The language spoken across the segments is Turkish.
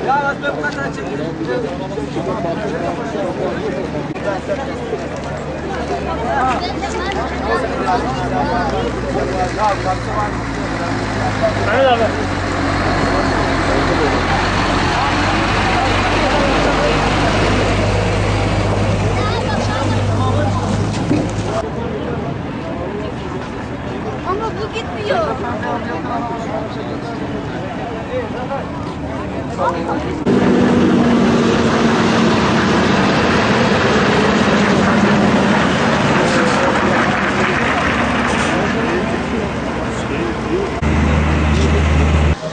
Ya ben bu kadar çekeyim. Mehmet abi. Ama bu gitmiyor.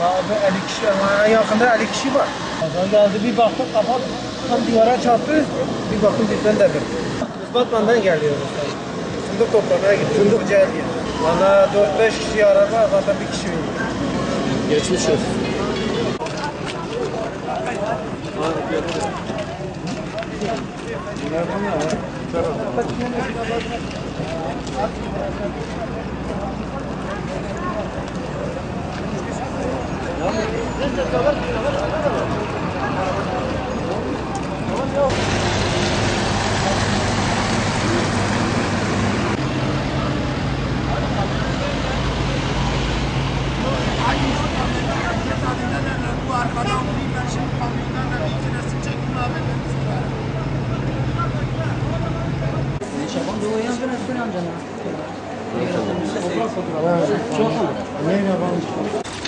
Abi 50 kişi var. Yakında 50 kişi var. Adam geldi bir baktım kafa tam duvara çarptı. Bir baktım bizden de bir. Biz Batman'dan geliyoruz. Fındık toplamaya gidiyoruz. Fındık Kocaeli'ye. Valla 4-5 kişi araba zaten bir kişi indi. Geçmiş olsun. Bu arkadan vurayım ben şimdi kamyonlarla bir iki resim çekeyim abi. Çok mu? Neyle yapalım?